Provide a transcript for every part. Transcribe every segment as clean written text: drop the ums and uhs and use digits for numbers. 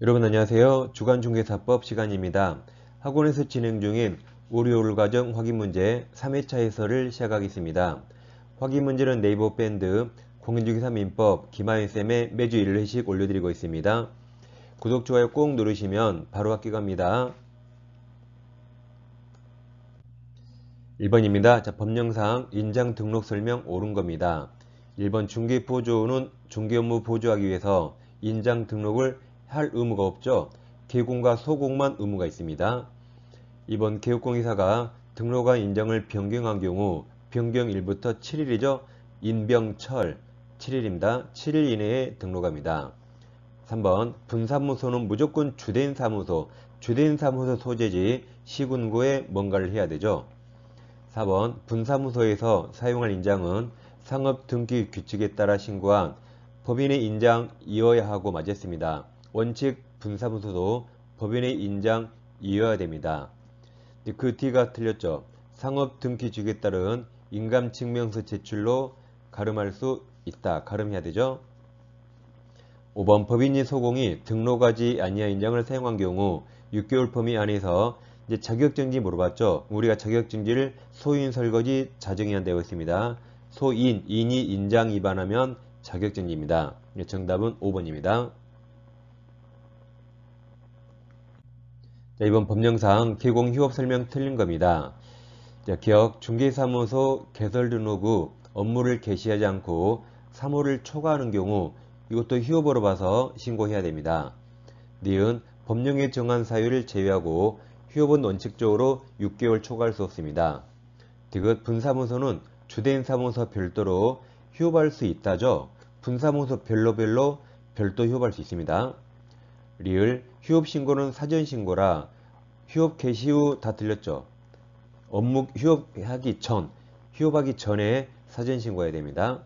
여러분 안녕하세요. 주간중개사법 시간입니다. 학원에서 진행 중인 오류율 과정 확인 문제 3회차 해설을 시작하겠습니다. 확인 문제는 네이버 밴드 공인중개사 민법 김하윤쌤의 매주 1회씩 올려드리고 있습니다. 구독, 좋아요 꼭 누르시면 바로 학교 갑니다. 1번입니다. 자, 법령상 인장 등록 설명 옳은 겁니다. 1번 중개보조는 중개업무 보조하기 위해서 인장 등록을 할 의무가 없죠. 개공과 소공만 의무가 있습니다. 2번 개업공인사가 등록한 인장을 변경한 경우 변경일부터 7일이죠. 인병철 7일입니다. 7일 이내에 등록합니다. 3번 분사무소는 무조건 주된 사무소, 주된 사무소 소재지 시군구에 뭔가를 해야 되죠. 4번 분사무소에서 사용할 인장은 상업등기 규칙에 따라 신고한 법인의 인장이어야 하고 맞았습니다. 원칙 분사무소도 법인의 인장이어야 됩니다. 그 D가 틀렸죠. 상업등기규칙에 따른 인감증명서 제출로 가름할 수 있다. 가름해야 되죠. 5번 법인이 소공이 등록하지 아니한 인장을 사용한 경우 6개월 범위 안에서 이제 자격증지 물어봤죠. 우리가 자격증지를 소인 설거지 자정이한 되어 있습니다. 소인, 인이 인장 위반하면 자격증지입니다. 정답은 5번입니다. 자, 이번 법령상 개공 휴업 설명 틀린 겁니다. 자, 기억 중개사무소 개설 등록 후 업무를 개시하지 않고 3호를 초과하는 경우 이것도 휴업으로 봐서 신고해야 됩니다. 니은 법령에 정한 사유를 제외하고 휴업은 원칙적으로 6개월 초과할 수 없습니다. 디귿 분사무소는 주된 사무소 별도로 휴업할 수 있다죠. 분사무소 별로 별도 휴업할 수 있습니다. 리을 휴업신고는 사전신고라 휴업 개시 후 다 틀렸죠. 업무 휴업하기 전에 사전신고해야 됩니다.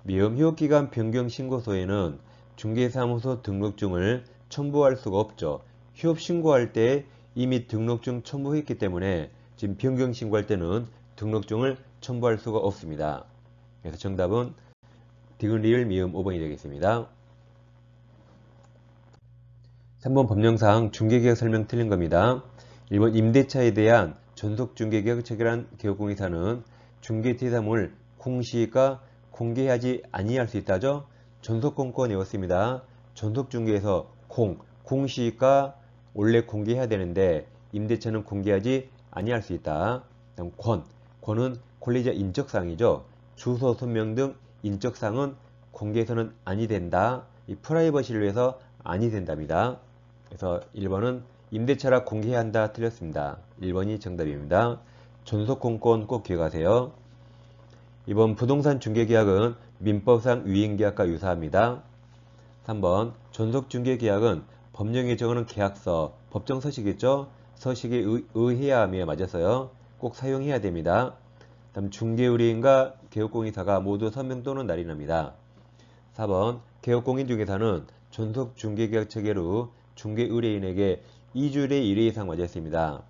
미음 휴업기간 변경 신고서에는 중개사무소 등록증을 첨부할 수가 없죠. 휴업 신고할 때 이미 등록증 첨부했기 때문에 지금 변경 신고할 때는 등록증을 첨부할 수가 없습니다. 그래서 정답은 디귿 리을 미음 5번이 되겠습니다. 3번 법령상 중개계약 설명 틀린 겁니다. 1번 임대차에 대한 전속중개계약 체결한 개업공인사는 중개대상물 공시가 공개하지 아니할 수 있다죠. 전속공고가 내었습니다. 전속중개에서 공시가 원래 공개해야 되는데 임대차는 공개하지 아니할 수 있다. 다음 권은 권리자 인적사항이죠. 주소, 선명 등 인적사항은 공개해서는 아니 된다. 이 프라이버시를 위해서 아니 된답니다. 그래서 1번은 임대차라 공개해야 한다. 틀렸습니다. 1번이 정답입니다. 전속공권 꼭 기억하세요. 2번 부동산 중개계약은 민법상 위임계약과 유사합니다. 3번 전속중개계약은 법령에 정하는 계약서, 법정 서식이죠. 서식에 의해야 하며 맞아서요. 꼭 사용해야 됩니다. 다음 중개의뢰인과 개업공인사가 모두 서명 또는 날인합니다. 4번 개업공인중개사는 전속중개계약 체결 후 중개의뢰인에게 2주일에 1회 이상 맞았습니다.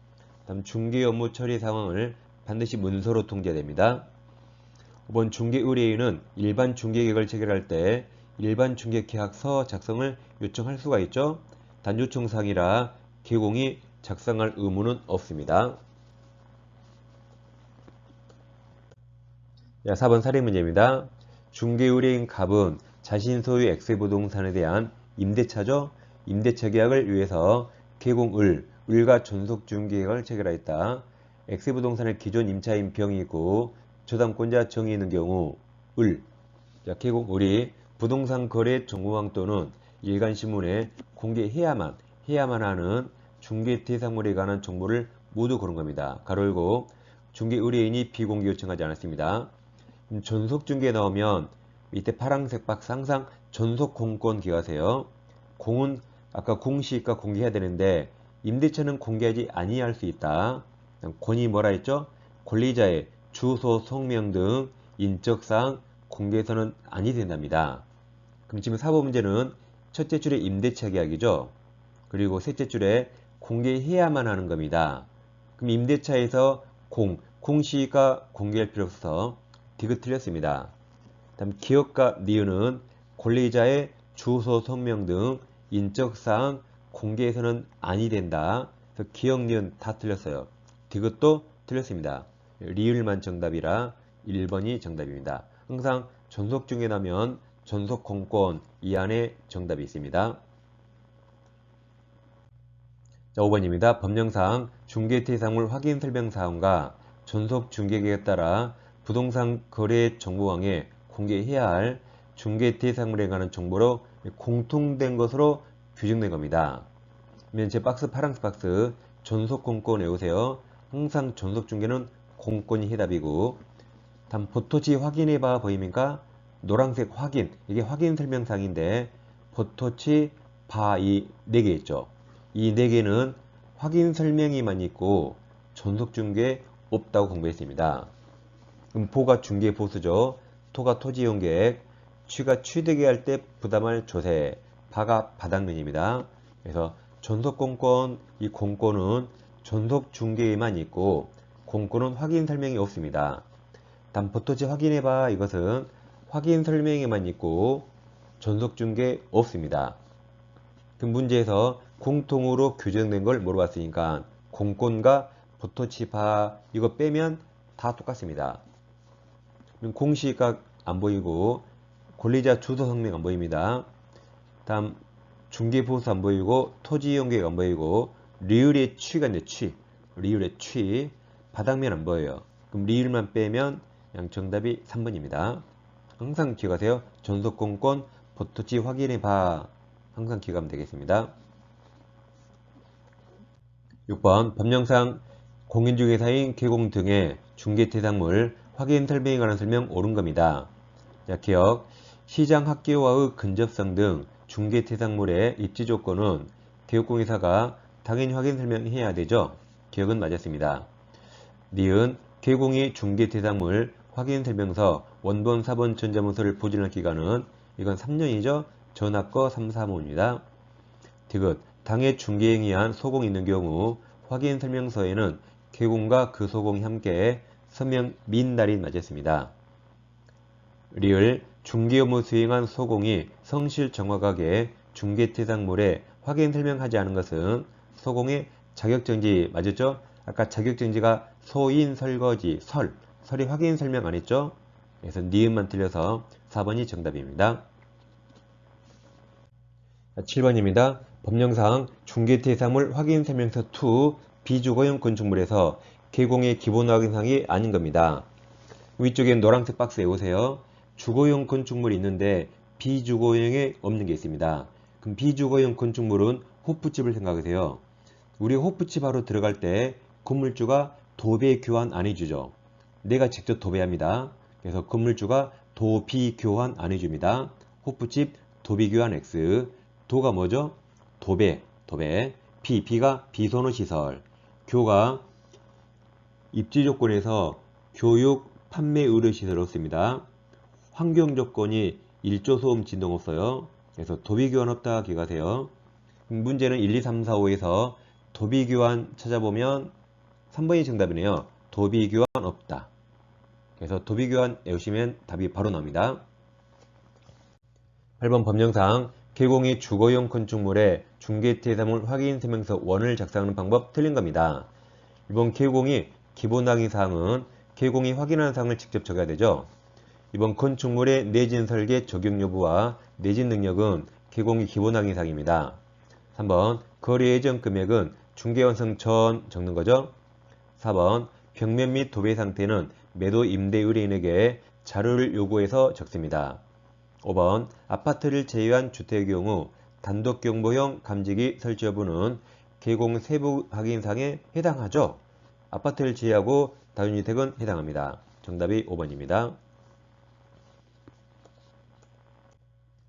다음 중개업무 처리 상황을 반드시 문서로 통지해야 됩니다. 5번 중개의뢰인은 일반 중개계약을 체결할 때 일반 중개계약서 작성을 요청할 수가 있죠. 단 요청사항이라 개공이 작성할 의무는 없습니다. 4번 사례 문제입니다. 중개의뢰인 갑은 자신 소유 X부동산에 대한 임대차죠. 임대차 계약을 위해서 을과 전속중개계약을 체결하였다. X부동산의 기존 임차인 병이 있고 저당권자 정이 있는 경우 을이 부동산 거래 정보망 또는 일간신문에 공개해야만 하는 중개 대상물에 관한 정보를 모두 고른 겁니다. 가로 열고 중개 의뢰인이 비공개 요청하지 않았습니다. 전속중개 나오면 밑에 파란색 박스 항상 전속공권 기억하세요. 공은 아까 공시가 공개해야 되는데 임대차는 공개하지 아니할 수 있다. 권이 뭐라 했죠? 권리자의 주소, 성명 등 인적사항 공개해서는 아니 된답니다. 그럼 지금 4번 문제는 첫째 줄에 임대차 계약이죠. 그리고 셋째 줄에 공개해야만 하는 겁니다. 그럼 임대차에서 공시가 공개할 필요 없어서 디귿 틀렸습니다. 다음 기업과 니은은 권리자의 주소, 성명 등 인적사항 공개해서는 아니 된다. 그래서 기억, 니은 다 틀렸어요. 디귿도 틀렸습니다. 리을만 정답이라 1번이 정답입니다. 항상 전속 중에 나면 전속 공권 이 안에 정답이 있습니다. 자, 5번입니다. 법령상 중개대상물 확인 설명사항과 전속 중개계획에 따라 부동산 거래 정보망에 공개해야 할 중개대상물에 관한 정보로 공통된 것으로 규정된 겁니다. 그러면 제 박스 파란색 박스 전속 공권 외우세요. 항상 전속 중개는 공권이 해답이고, 다음 보토치 확인해봐 보입니까? 노란색 확인, 이게 확인 설명상인데 보토치 봐 이 4개 있죠. 이 4개는 확인 설명이만 있고 전속 중개 없다고 공부했습니다. 그럼 보가 중개 보수죠. 토가 토지 이용 계획, 취가 취득에 할 때 부담할 조세, 바가 바닥면입니다. 그래서 전속 공권, 이 공권은 전속 중개에만 있고 공권은 확인 설명이 없습니다. 다음 보토치 확인해봐 이것은 확인 설명에만 있고 전속 중개 없습니다. 그 문제에서 공통으로 규정된 걸 물어봤으니까 공권과 보토치 바 이거 빼면 다 똑같습니다. 공시각 안 보이고 권리자 주소 성명 안 보입니다. 다음 중개보수 안 보이고 토지이용계획 안 보이고 리을의 취가 있는데 리을의 취 바닥면 안 보여요. 그럼 리을만 빼면 양 정답이 3번입니다. 항상 기억하세요. 전속공권 보토치 확인해봐. 항상 기억하면 되겠습니다. 6번 법령상 공인중개사인 개공 등의 중개대상물 확인 설명에 관한 설명 옳은 겁니다. 자, 기억. 시장 학교와의 근접성 등 중개대상물의 입지 조건은 개국공인사가 당연히 확인 설명해야 되죠. 기억은 맞았습니다. 니은 개공이 중개대상물 확인 설명서 원본 4번 전자문서를 보존할 기간은 이건 3년이죠. 전학거 3, 4호입니다. 디귿 당해 중개행위 한 소공이 있는 경우 확인 설명서에는 개공과 그 소공이 함께 서명 민 날이 맞았습니다. 리을 중개 업무 수행한 소공이 성실 정확하게 중개대상물에 확인 설명하지 않은 것은 소공의 자격정지 맞았죠? 아까 자격정지가 소인 설거지 설이 확인 설명 안 했죠? 그래서 니은만 틀려서 4번이 정답입니다. 7번입니다. 법령상 중개대상물 확인 설명서 2 비주거용 건축물에서 개공의 기본 확인사항이 아닌 겁니다. 위쪽에 노란색 박스 외우세요. 주거용 건축물이 있는데 비주거용에 없는 게 있습니다. 그럼 비주거용 건축물은 호프집을 생각하세요. 우리 호프집 바로 들어갈 때 건물주가 도배 교환 안 해주죠. 내가 직접 도배합니다. 그래서 건물주가 도비 교환 안 해줍니다. 호프집 도비 교환 X. 도가 뭐죠? 도배. 비가 비선호 시설. 교가 입지 조건에서 교육, 판매 의료 시설을 얻습니다. 환경 조건이 일조 소음 진동 없어요. 그래서 도비 교환 없다 기억하세요. 문제는 1, 2, 3, 4, 5에서 도비 교환 찾아보면 3번이 정답이네요. 도비 교환 없다. 그래서 도비 교환 외우시면 답이 바로 나옵니다. 8번 법령상 개공이 주거용 건축물의 중개대상물 확인 설명서 1을 작성하는 방법 틀린 겁니다. 이번 개공이 기본 확인사항은 개공이 확인하는 사항을 직접 적어야 되죠. 이번 건축물의 내진 설계 적용 여부와 내진 능력은 개공이 기본 확인사항입니다. 3번 거래 예정 금액은 중개 완성 전 적는 거죠. 4번 벽면 및 도배 상태는 매도 임대 의뢰인에게 자료를 요구해서 적습니다. 5번 아파트를 제외한 주택의 경우 단독 경보형 감지기 설치 여부는 개공 세부 확인사항에 해당하죠. 아파트를 제외하고 다중주택은 해당합니다. 정답이 5번입니다.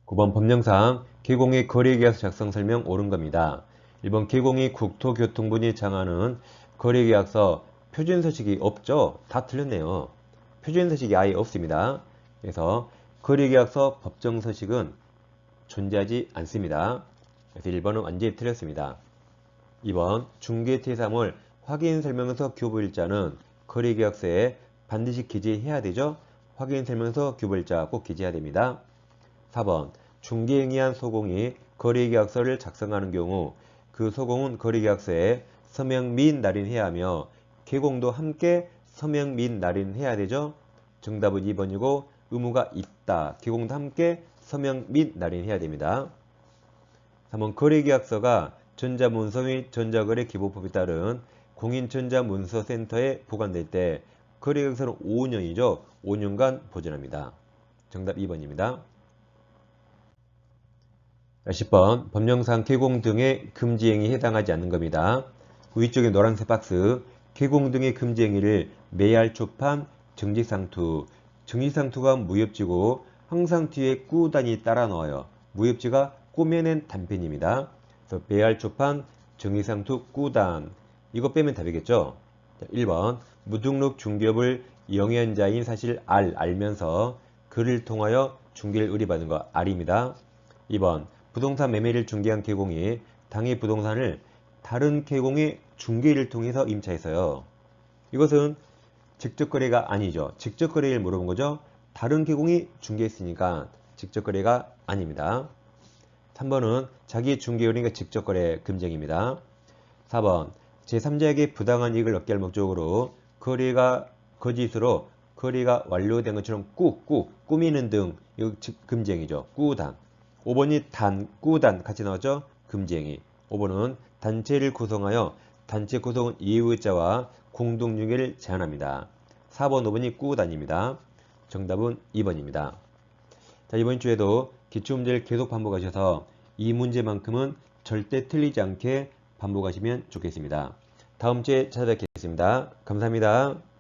9번 법령상 개공의 거래계약서 작성 설명 옳은 겁니다. 1번 개공이 국토교통부이 정하는 거래계약서 표준서식이 없죠? 다 틀렸네요. 표준서식이 아예 없습니다. 그래서 거래계약서 법정서식은 존재하지 않습니다. 그래서 1번은 완전히 틀렸습니다. 2번 중개대상물 확인설명서 교부일자는 거래계약서에 반드시 기재해야 되죠? 확인설명서 교부일자 꼭 기재해야 됩니다. 4번 중개행위한 소공이 거래계약서를 작성하는 경우 그 소공은 거래계약서에 서명 및 날인해야 하며 개공도 함께 서명 및 날인해야 되죠. 정답은 2번이고 의무가 있다. 개공도 함께 서명 및 날인해야 됩니다. 3번 거래계약서가 전자문서 및 전자거래 기본법에 따른 공인전자문서센터에 보관될 때 거래계약서는 5년이죠. 5년간 보존합니다. 정답 2번입니다. 10번 법령상 개공 등의 금지행위에 해당하지 않는 겁니다. 위쪽에 노란색 박스 개공 등의 금지행위를 매할 초판 정지상투 정지상투가 무협지고 항상 뒤에 꾸단이 따라 넣어요. 무협지가 꾸며낸 단편입니다. 그래서 매할 초판 정지상투 꾸단 이거 빼면 답이겠죠. 1번 무등록 중개업을 영연자인 사실 알면서 그를 통하여 중개를 의뢰받은 거 R입니다. 2번 부동산 매매를 중개한 개공이 당해 부동산을 다른 개공의 중개를 통해서 임차했어요. 이것은 직접거래가 아니죠. 직접거래를 물어본 거죠. 다른 개공이 중개했으니까 직접거래가 아닙니다. 3번은 자기 중개거래가 직접거래 금지입니다. 4번 제3자에게 부당한 이익을 얻게 할 목적으로 거래가 거짓으로 거래가 완료된 것처럼 꾸미는 등 이거 금지행위죠. 꾸단. 5번이 꾸단 같이 나왔죠? 금지행위. 5번은 단체를 구성하여 단체 구성은 이해의자와 공동중개를 제한합니다. 4번, 5번이 꾸단입니다. 정답은 2번입니다. 자, 이번 주에도 기출문제를 계속 반복하셔서 이 문제만큼은 절대 틀리지 않게 반복하시면 좋겠습니다. 다음 주에 찾아뵙겠습니다. 감사합니다.